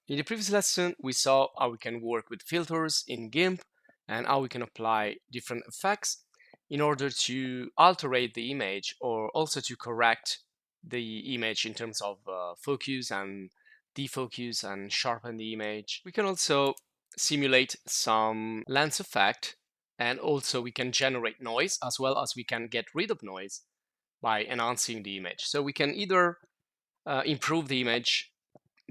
In the previous lesson, we saw how we can work with filters in GIMP and how we can apply different effects in order to alterate the image or also to correct the image in terms of focus and defocus and sharpen the image. We can also simulate some lens effect, and also we can generate noise as well as we can get rid of noise by enhancing the image. So we can either improve the image,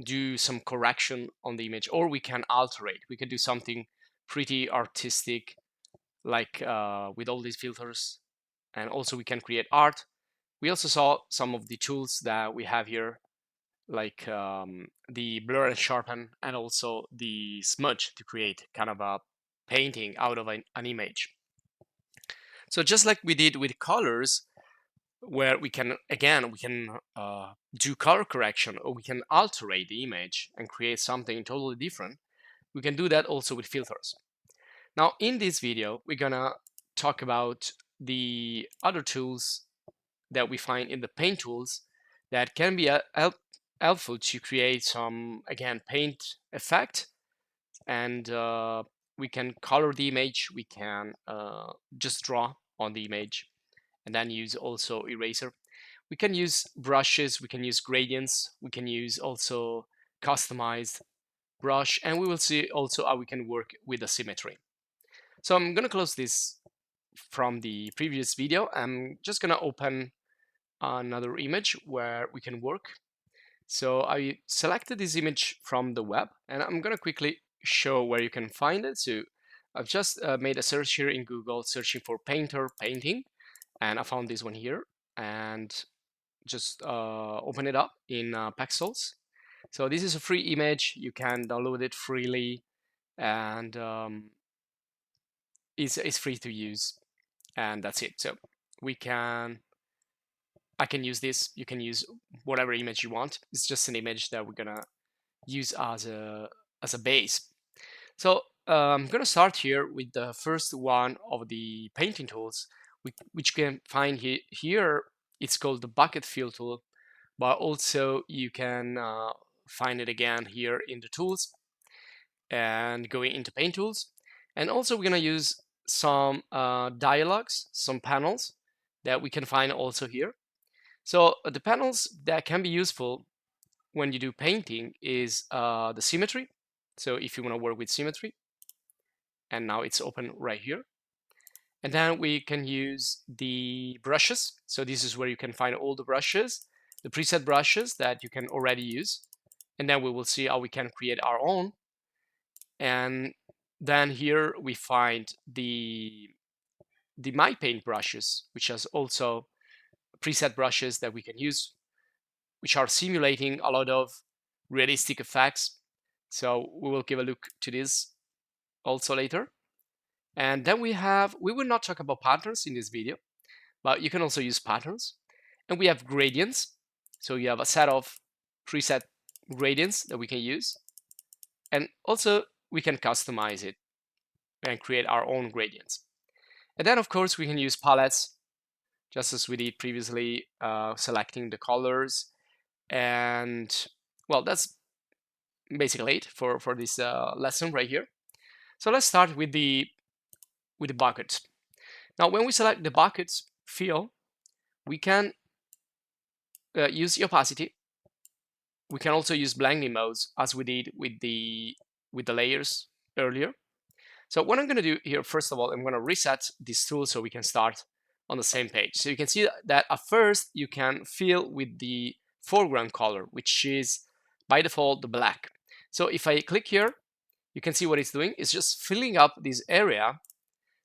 do some correction on the image, or we can alter it. We can do something pretty artistic, like with all these filters, and also we can create art. We also saw some of the tools that we have here, like the blur and sharpen, and also the smudge to create kind of a painting out of an image. So just like we did with colors, where we can do color correction, or we can alterate the image and create something totally different. We can do that also with filters. Now in this video we're gonna talk about the other tools that we find in the paint tools that can be helpful to create some, again, paint effect. And we can color the image, we can just draw on the image, and then use also eraser. We can use brushes, we can use gradients, we can use also customized brush, and we will see also how we can work with the symmetry. So I'm going to close this from the previous video. I'm just going to open another image where we can work. So I selected this image from the web, and I'm going to quickly show where you can find it. So I've just made a search here in Google, searching for painter painting, and I found this one here, and just open it up in Pexels. So this is a free image. You can download it freely, and it's free to use, and that's it. So I can use this. You can use whatever image you want. It's just an image that we're gonna use as a base. So I'm gonna start here with the first one of the painting tools, which you can find here. It's called the bucket fill tool, but also you can find it again here in the tools and going into paint tools. And also we're gonna use some dialogues, some panels that we can find also here. So the panels that can be useful when you do painting is the symmetry. So if you want to work with symmetry, and now it's open right here. And then we can use the brushes. So this is where you can find all the brushes, the preset brushes that you can already use. And then we will see how we can create our own. And then here we find the My Paint brushes, which has also preset brushes that we can use, which are simulating a lot of realistic effects. So we will give a look to this also later. And then we will not talk about patterns in this video, but you can also use patterns. And we have gradients. So you have a set of preset gradients that we can use. And also we can customize it and create our own gradients. And then of course we can use palettes, just as we did previously, selecting the colors. And well, that's basically it for this lesson right here. So let's start with the bucket. Now, when we select the buckets fill, we can use the opacity. We can also use blending modes, as we did with the layers earlier. So what I'm going to do here, first of all, I'm going to reset this tool so we can start on the same page. So you can see that at first you can fill with the foreground color, which is by default the black. So if I click here, you can see what it's doing. It's just filling up this area.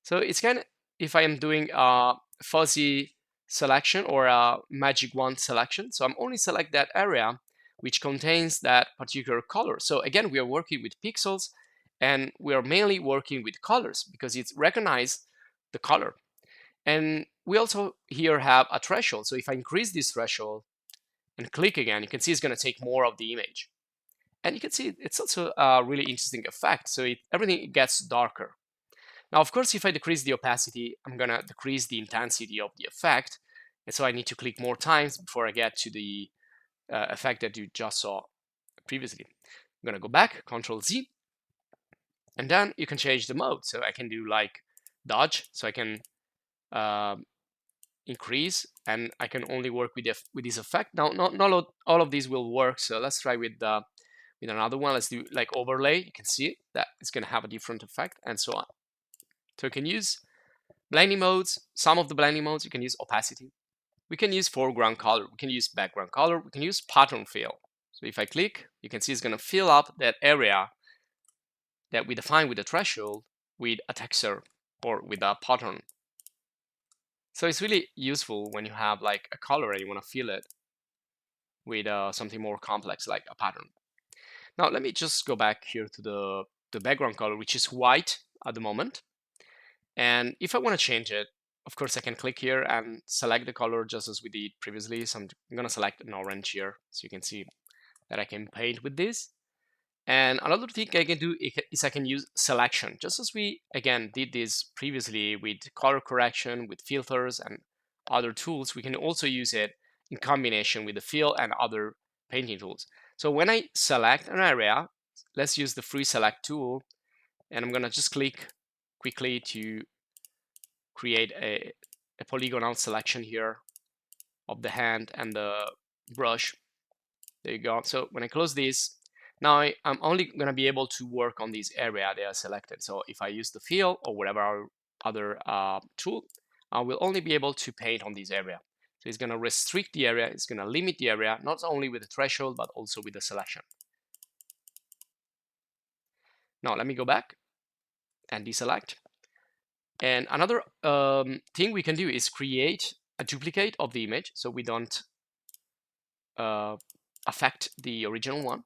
So it's kind of, if I am doing a fuzzy selection or a magic wand selection, so I'm only select that area which contains that particular color. So again, we are working with pixels, and we are mainly working with colors because it's recognized the color. And we also here have a threshold. So if I increase this threshold and click again, you can see it's going to take more of the image. And you can see it's also a really interesting effect. So everything gets darker. Now, of course, if I decrease the opacity, I'm going to decrease the intensity of the effect. And so I need to click more times before I get to the effect that you just saw previously. I'm gonna go back, Control Z, and then you can change the mode. So I can do like dodge, so I can increase, and I can only work with this effect. Now, not all of these will work, so let's try with another one. Let's do like overlay. You can see that it's going to have a different effect, and so on. So you can use blending modes. Some of the blending modes you can use opacity. We can use foreground color. We can use background color. We can use pattern fill. So if I click, you can see it's going to fill up that area that we define with a threshold with a texture or with a pattern. So it's really useful when you have like a color and you want to fill it with something more complex like a pattern. Now let me just go back here to the background color, which is white at the moment. And if I want to change it, of course I can click here and select the color just as we did previously. So I'm going to select an orange here so you can see that I can paint with this. And another thing I can do is I can use selection, just as we again did this previously with color correction, with filters and other tools. We can also use it in combination with the fill and other painting tools. So when I select an area, let's use the free select tool, and I'm gonna just click quickly to create a polygonal selection here of the hand and the brush. There you go. So when I close this, now I'm only going to be able to work on this area that I selected. So if I use the fill or whatever other tool, I will only be able to paint on this area. So it's going to restrict the area, it's going to limit the area, not only with the threshold, but also with the selection. Now let me go back and deselect. And another thing we can do is create a duplicate of the image so we don't affect the original one.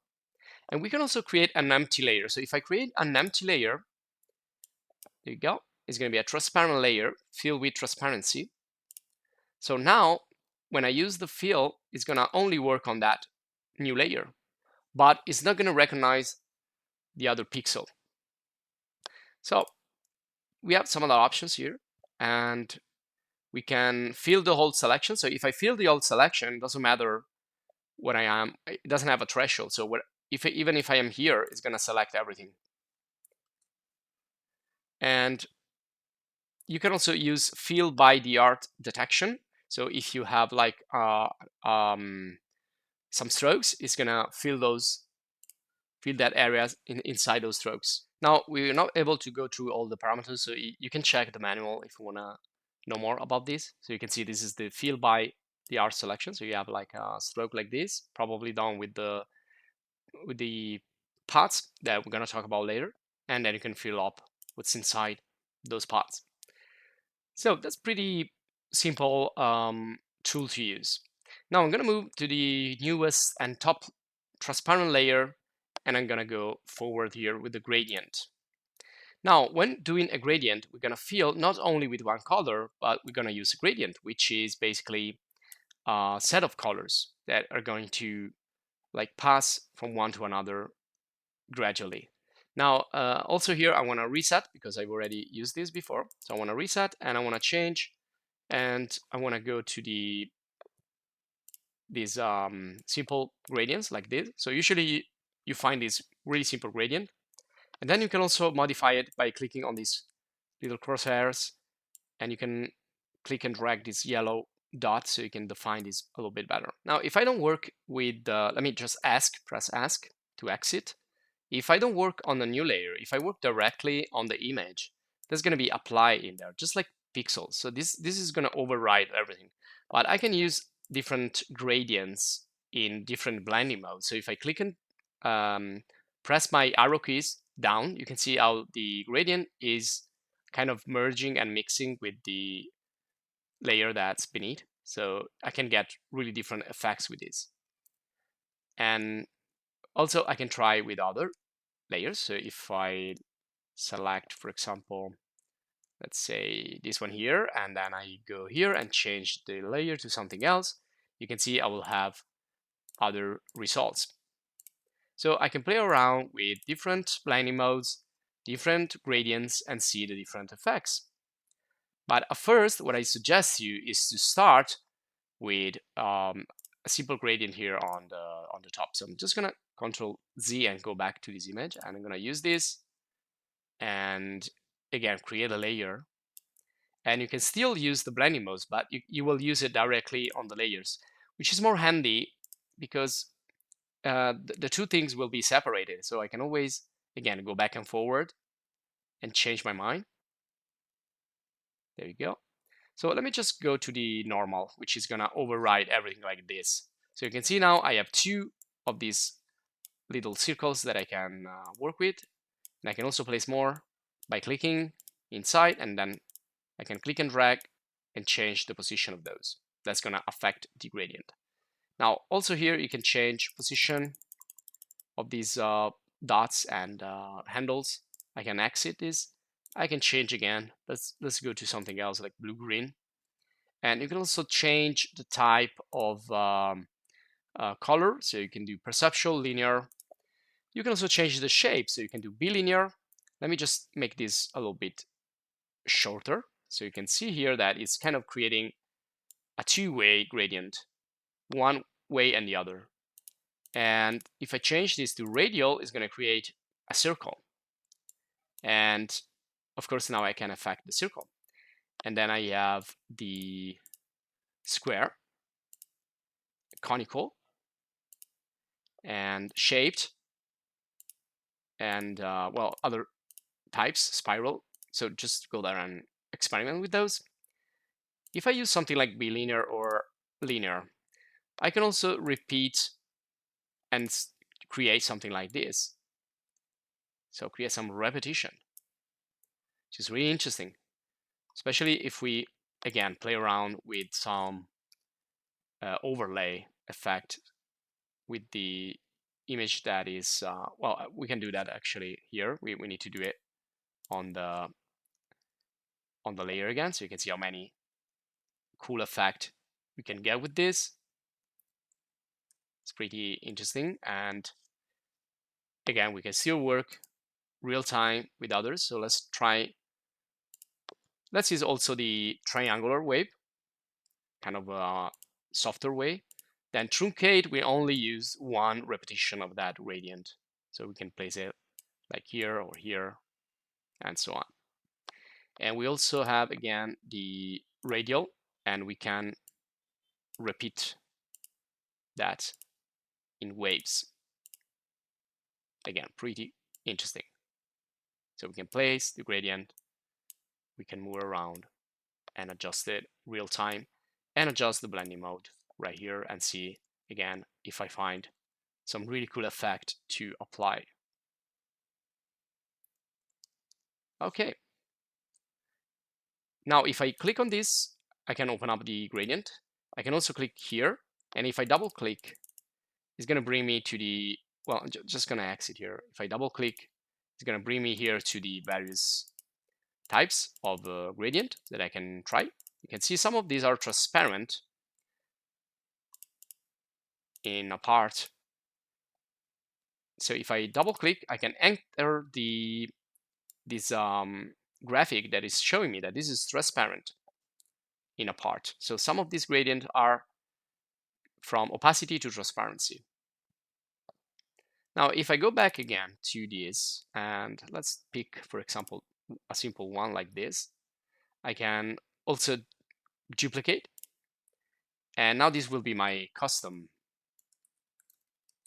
And we can also create an empty layer. So if I create an empty layer, there you go, it's going to be a transparent layer filled with transparency. So now when I use the fill, it's going to only work on that new layer, but it's not going to recognize the other pixel. So we have some other options here, and we can fill the whole selection. So if I fill the whole selection, it doesn't matter what I am, it doesn't have a threshold. So even if I am here, it's going to select everything. And you can also use fill by the art detection. So if you have like some strokes, it's gonna fill that areas inside those strokes. Now we're not able to go through all the parameters, so you can check the manual if you wanna know more about this. So you can see this is the fill by the art selection. So you have like a stroke like this, probably done with the parts that we're gonna talk about later, and then you can fill up what's inside those parts. So that's pretty simple tool to use. Now I'm gonna move to the newest and top transparent layer, and I'm gonna go forward here with the gradient. Now, when doing a gradient, we're gonna fill not only with one color, but we're gonna use a gradient, which is basically a set of colors that are going to like pass from one to another gradually. Now, also here, I want to reset because I've already used this before. So I want to reset and I want to change, and I want to go to these simple gradients like this. So usually you find this really simple gradient, and then you can also modify it by clicking on these little crosshairs, and you can click and drag this yellow dot so you can define this a little bit better. Now, if I don't work with, let me just press ask to exit. If I don't work on a new layer, if I work directly on the image, there's going to be apply in there, just like pixels. So this is going to override everything. But I can use different gradients in different blending modes. So if I click and press my arrow keys down, you can see how the gradient is kind of merging and mixing with the layer that's beneath. So I can get really different effects with this. And also I can try with other layers. So if I select, for example, let's say this one here, and then I go here and change the layer to something else, you can see I will have other results. So I can play around with different blending modes, different gradients, and see the different effects. But at first, what I suggest you is to start with a simple gradient here on the top. So I'm just gonna Control Z and go back to this image, and I'm gonna use this and again create a layer. And you can still use the blending modes, but you will use it directly on the layers, which is more handy because the two things will be separated. So I can always, again, go back and forward and change my mind. There you go. So let me just go to the normal, which is gonna override everything like this. So you can see now I have two of these little circles that I can work with. And I can also place more by clicking inside, and then I can click and drag and change the position of those. That's gonna affect the gradient. Now, also here you can change position of these dots and handles. I can exit this. I can change again. Let's go to something else like blue-green. And you can also change the type of color. So you can do perceptual, linear. You can also change the shape. So you can do bilinear. Let me just make this a little bit shorter. So you can see here that it's kind of creating a two-way gradient, one way and the other. And if I change this to radial, it's going to create a circle. And of course, now I can affect the circle. And then I have the square, conical, and shaped, and well, other types, spiral. So just go there and experiment with those. If I use something like bilinear or linear, I can also repeat and create something like this. So create some repetition, which is really interesting, especially if we, again, play around with some overlay effect with the image that is, well, we can do that actually here. We need to do it on the layer again, so you can see how many cool effect we can get with this. It's pretty interesting. And again, we can still work real time with others. So let's use also the triangular wave, kind of a softer way. Then truncate, we only use one repetition of that gradient. So we can place it like here or here and so on. And we also have, again, the radial, and we can repeat that in waves. Again, pretty interesting. So we can place the gradient, we can move around and adjust it real time, and adjust the blending mode right here and see, again, if I find some really cool effect to apply. Okay. Now, if I click on this, I can open up the gradient. I can also click here, and if I double click, it's going to bring me to the, well, I'm just going to exit here. If I double click, it's going to bring me here to the various types of gradient that I can try. You can see some of these are transparent in a part. So if I double click, I can enter this graphic that is showing me that this is transparent in a part. So some of these gradients are from opacity to transparency. Now, if I go back again to this, and let's pick, for example, a simple one like this, I can also duplicate. And now this will be my custom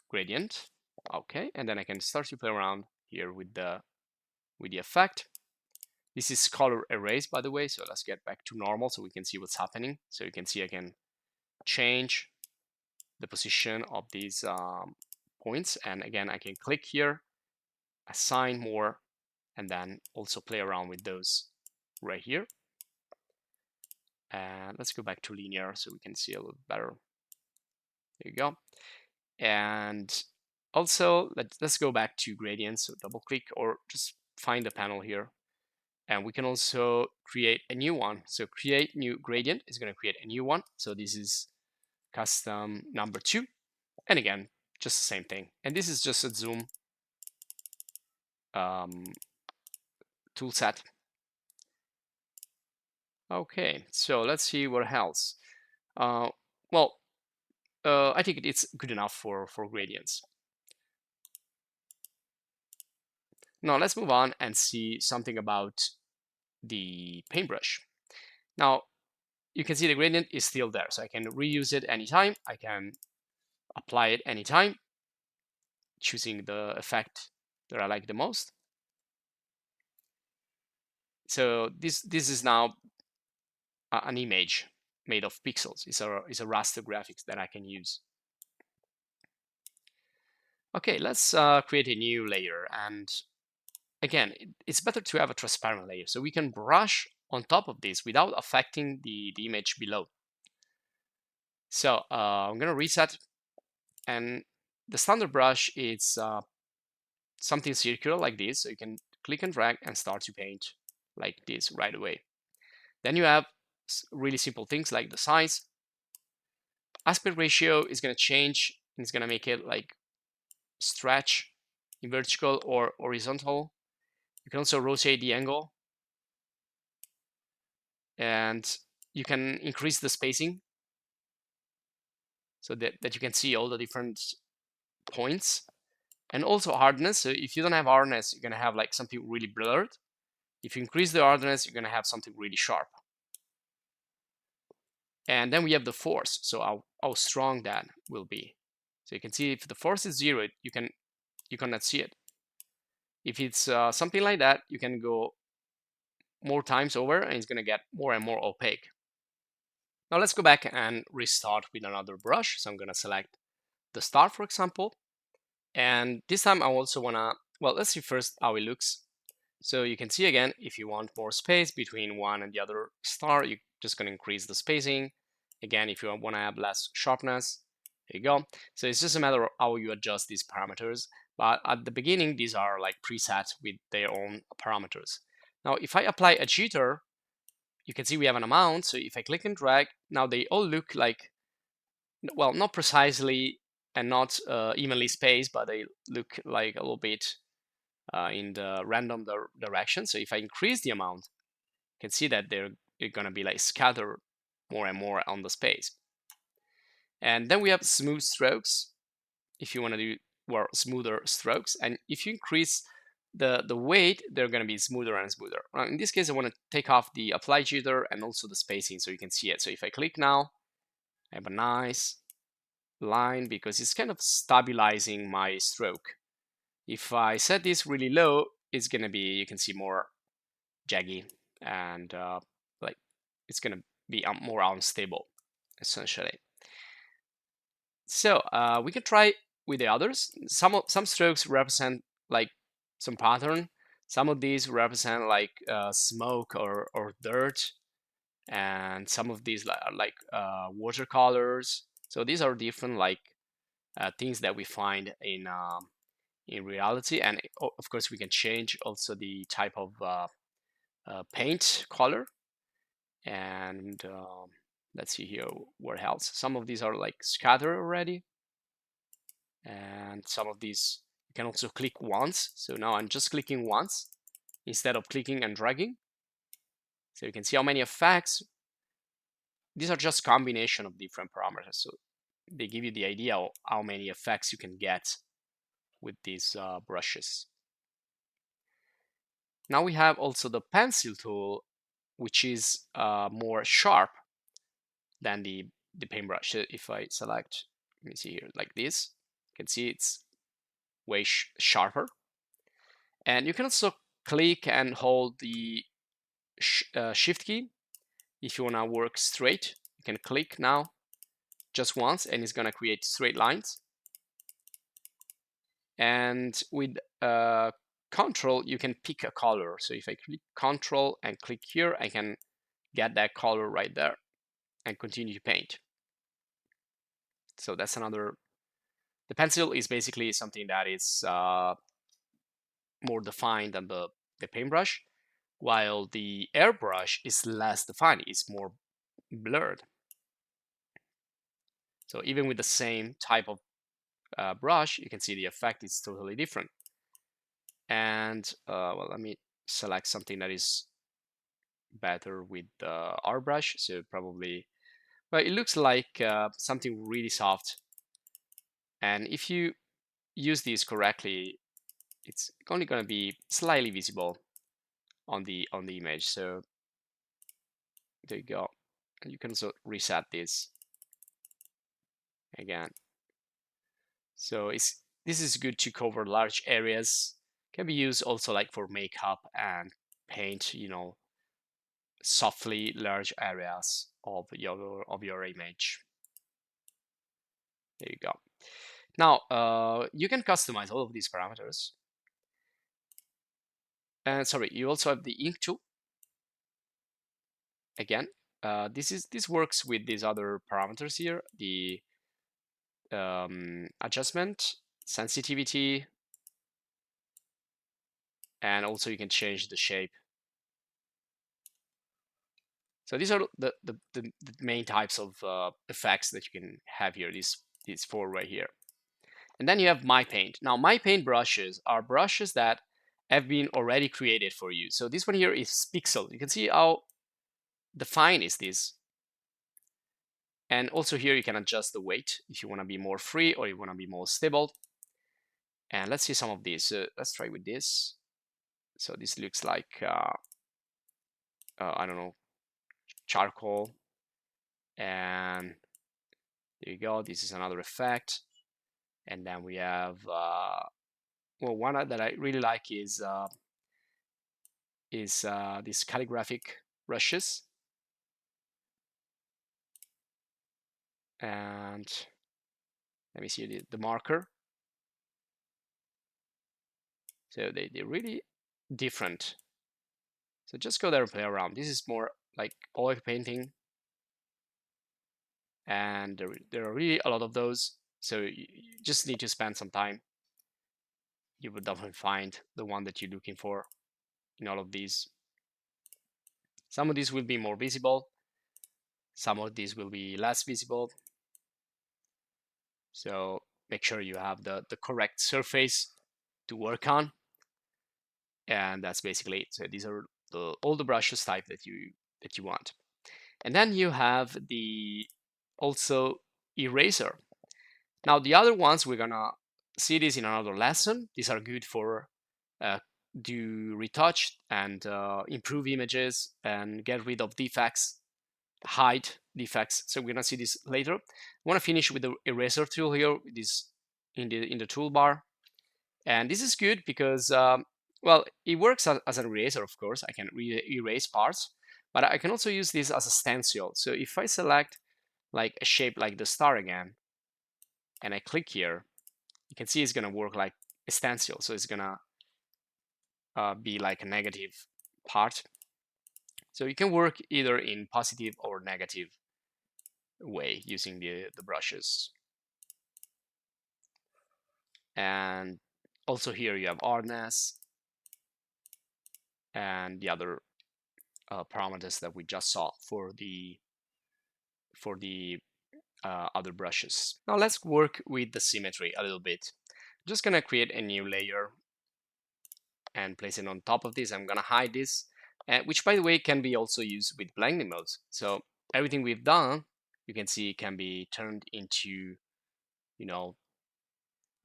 gradient. Okay, and then I can start to play around here with the effect. This is color erase, by the way, so let's get back to normal so we can see what's happening. So you can see I can change the position of these points, and again I can click here, assign more, and then also play around with those right here. And let's go back to linear so we can see a little better. There you go. And also let's go back to gradients. So double click or just find the panel here, and we can also create a new one. So create new gradient is going to create a new one. So this is custom number 2, and again, just the same thing. And this is just a zoom tool set. Okay, so let's see what else. Well, I think it's good enough for gradients. Now let's move on and see something about the paintbrush. Now you can see the gradient is still there, so I can reuse it anytime. I can apply it anytime, choosing the effect that I like the most. So this is now an image made of pixels. It's a raster graphics that I can use. Okay, let's create a new layer. And again, it's better to have a transparent layer so we can brush on top of this without affecting the image below. So I'm going to reset, and the standard brush is something circular like this. So you can click and drag and start to paint like this right away. Then you have really simple things like the size. Aspect ratio is going to change. It's going to make it like stretch in vertical or horizontal. You can also rotate the angle, and you can increase the spacing so that you can see all the different points. And also hardness. So if you don't have hardness, you're going to have like something really blurred. If you increase the hardness, you're going to have something really sharp. And then we have the force, so how strong that will be. So you can see if the force is 0, you cannot see it. If it's something like that, you can go more times over and it's going to get more and more opaque. Now let's go back and restart with another brush. So I'm going to select the star, for example. And this time I also want to, well, let's see first how it looks. So you can see again, if you want more space between one and the other star, you're just going to increase the spacing. Again, if you want to have less sharpness, there you go. So it's just a matter of how you adjust these parameters. But at the beginning, these are like preset with their own parameters. Now, if I apply a jitter, you can see we have an amount. So if I click and drag, now they all look like, well, not precisely and not evenly spaced, but they look like a little bit in the random direction. So if I increase the amount, you can see that they're going to be like scattered more and more on the space. And then we have smooth strokes. If you want to do, well, smoother strokes, and if you increase the weight, they're going to be smoother and smoother. In this case, I want to take off the apply jitter and also the spacing so you can see it. So if I click now, I have a nice line because it's kind of stabilizing my stroke. If I set this really low, it's going to be, you can see, more jaggy, and like it's going to be more unstable essentially. So we can try with the others. Some strokes represent like some pattern. Some of these represent like smoke or dirt, and some of these are like watercolors. So these are different like things that we find in reality. And of course, we can change also the type of paint color. And let's see here what else. Some of these are like scattered already, and some of these you can also click once. So now I'm just clicking once instead of clicking and dragging. So you can see how many effects. These are just combination of different parameters, so they give you the idea of how many effects you can get with these brushes. Now we have also the pencil tool, which is more sharp than the paintbrush. So if I select, let me see here, like this, you can see it's way sharper. And you can also click and hold the shift key if you want to work straight. You can click now just once and it's going to create straight lines. And with control, you can pick a color. So if I click control and click here, I can get that color right there and continue to paint. So that's another. The pencil is basically something that is more defined than the paintbrush, while the airbrush is less defined. It's more blurred. So even with the same type of brush, you can see the effect is totally different. And well, let me select something that is better with our brush. So probably Well, it looks like something really soft. And if you use these correctly, it's only going to be slightly visible on the image. So there you go. And you can also reset this again. So this is good to cover large areas. Can be used also like for makeup and paint, softly large areas of your image. There you go. Now you can customize all of these parameters. And sorry, you also have the ink tool. Again, this works with these other parameters here: the adjustment, sensitivity, and also you can change the shape. So these are the main types of effects that you can have here, these four right here. And then you have My Paint. Now, My Paint brushes are brushes that have been already created for you. So this one here is pixel. You can see how defined is this. And also here you can adjust the weight if you want to be more free or you want to be more stable. And let's see some of these. Let's try with this. So this looks like, I don't know, charcoal. And there you go. This is another effect. And then we have, well, one that I really like is these calligraphic brushes. And let me see the marker. So they're really different. So just go there and play around. This is more like oil painting. And there are really a lot of those. So you just need to spend some time. You will definitely find the one that you're looking for in all of these. Some of these will be more visible. Some of these will be less visible. So make sure you have the correct surface to work on. And that's basically it. So these are all the brushes type that you want. And then you have the also eraser. Now the other ones, we're gonna see this in another lesson. These are good for do retouch and improve images and get rid of defects, hide defects. So we're gonna see this later. I want to finish with the eraser tool here. This in the toolbar, and this is good because well, it works as an eraser. Of course, I can erase parts, but I can also use this as a stencil. So if I select like a shape like the star again, and I click here, you can see it's gonna work like a stencil. So it's gonna be like a negative part. So you can work either in positive or negative way using the brushes. And also here you have hardness and the other parameters that we just saw for the other brushes. Now let's work with the symmetry a little bit. I'm just gonna create a new layer and place it on top of this. I'm gonna hide this, which by the way can be also used with blending modes. So everything we've done, you can see can be turned into,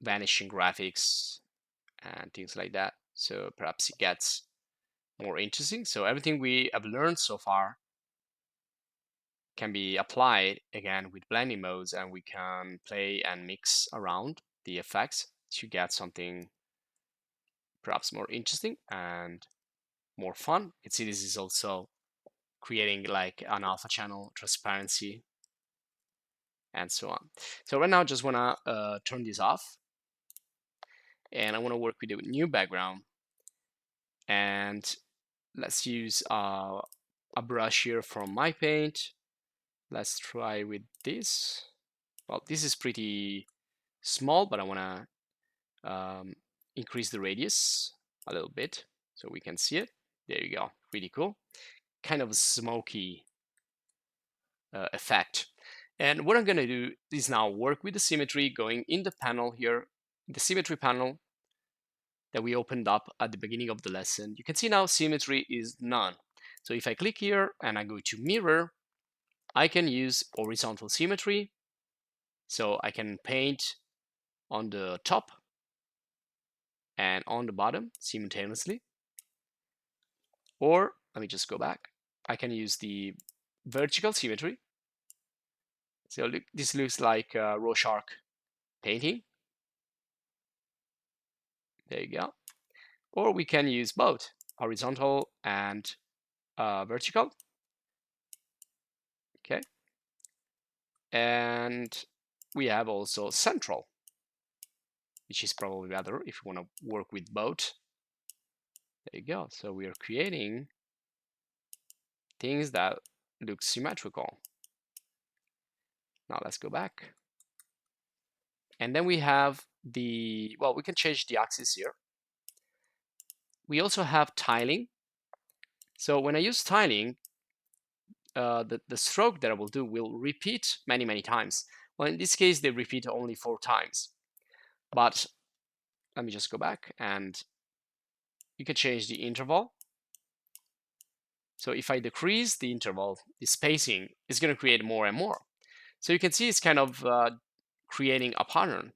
vanishing graphics and things like that. So perhaps it gets more interesting. So everything we have learned so far can be applied again with blending modes, and we can play and mix around the effects to get something perhaps more interesting and more fun. You can see this is also creating like an alpha channel transparency and so on. So right now I just want to turn this off, and I want to work with a new background, and let's use a brush here from My Paint. Let's try with this. Well, this is pretty small, but I want to increase the radius a little bit so we can see it. There you go, really cool. Kind of a smoky effect. And what I'm going to do is now work with the symmetry, going in the panel here, the symmetry panel that we opened up at the beginning of the lesson. You can see now symmetry is none. So if I click here and I go to mirror, I can use horizontal symmetry, so I can paint on the top and on the bottom simultaneously. Or let me just go back. I can use the vertical symmetry. So look, this looks like a Rorschach painting. There you go. Or we can use both horizontal and vertical. Okay. And we have also central, which is probably better if you want to work with both. There you go. So we are creating things that look symmetrical. Now let's go back. And then we have the, well, we can change the axis here. We also have tiling. So when I use tiling, the stroke that I will do will repeat many, many times. Well, in this case, they repeat only 4 times. But let me just go back, and you can change the interval. So if I decrease the interval, the spacing is going to create more and more. So you can see it's kind of creating a pattern,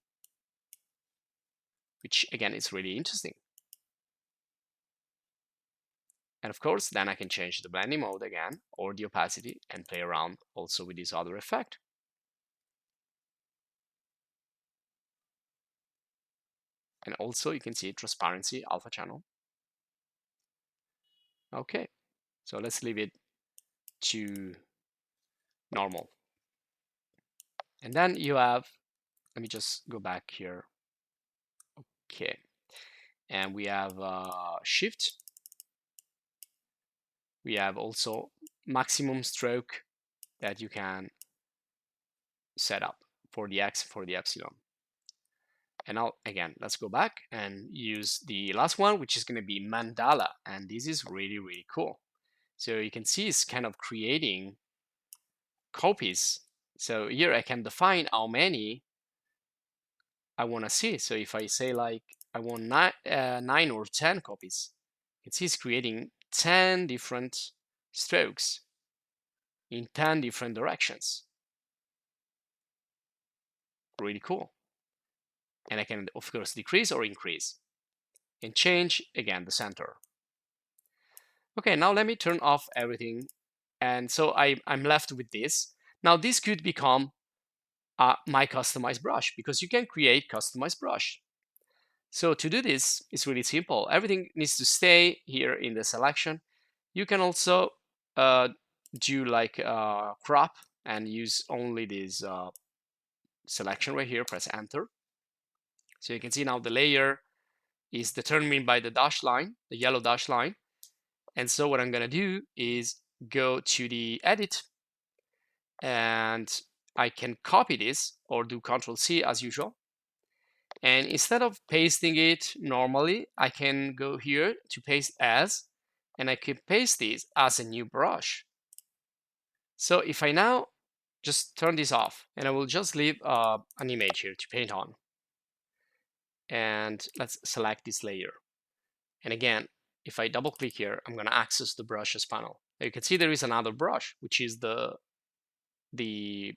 which again is really interesting. And of course, then I can change the blending mode again, or the opacity, and play around also with this other effect. And also you can see transparency, alpha channel. Okay, so let's leave it to normal. And then you have, let me just go back here. Okay, and we have shift. We have also maximum stroke that you can set up for the X, for the epsilon. And now again, let's go back and use the last one, which is going to be Mandala. And this is really, really cool. So you can see it's kind of creating copies. So here I can define how many I want to see. So if I say like I want 9 or 10 copies, you can see it's creating 10 different strokes in 10 different directions. Really cool. And I can, of course, decrease or increase and change again the center. Okay, now let me turn off everything. And so I'm left with this. Now this could become my customized brush, because you can create customized brush. So to do this, it's really simple. Everything needs to stay here in the selection. You can also do like crop and use only this selection right here, press enter. So you can see now the layer is determined by the dash line, the yellow dash line. And so what I'm gonna do is go to the edit, and I can copy this or do Control C as usual. And instead of pasting it normally, I can go here to paste as, and I can paste this as a new brush. So if I now just turn this off, and I will just leave an image here to paint on. And let's select this layer. And again, if I double click here, I'm going to access the brushes panel. You can see there is another brush, which is the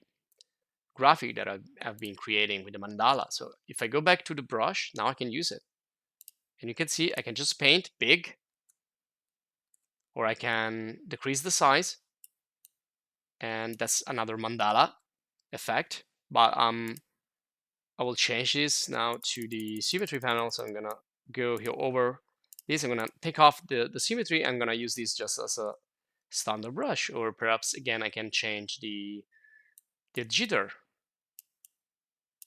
graphic that I've been creating with the mandala. So if I go back to the brush, now I can use it. And you can see I can just paint big, or I can decrease the size. And that's another mandala effect. But I will change this now to the symmetry panel. So I'm going to go here over this. I'm going to take off the symmetry. I'm going to use this just as a standard brush, or perhaps again I can change the jitter,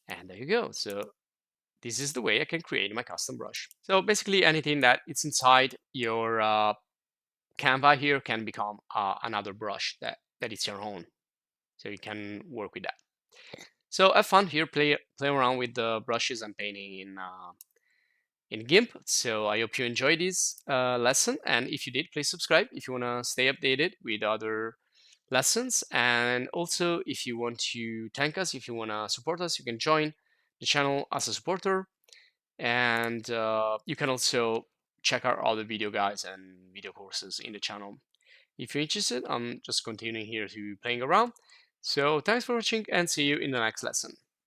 and there you go. So this is the way I can create my custom brush. So basically anything that it's inside your Canva here can become another brush that is your own, so you can work with that. So have fun here, play around with the brushes I'm painting in GIMP. So I hope you enjoyed this lesson, and if you did, please subscribe if you want to stay updated with other lessons. And also, if you want to thank us, if you want to support us, you can join the channel as a supporter. And you can also check out all the video guides and video courses in the channel. If you're interested, I'm just continuing here to playing around. So thanks for watching and see you in the next lesson.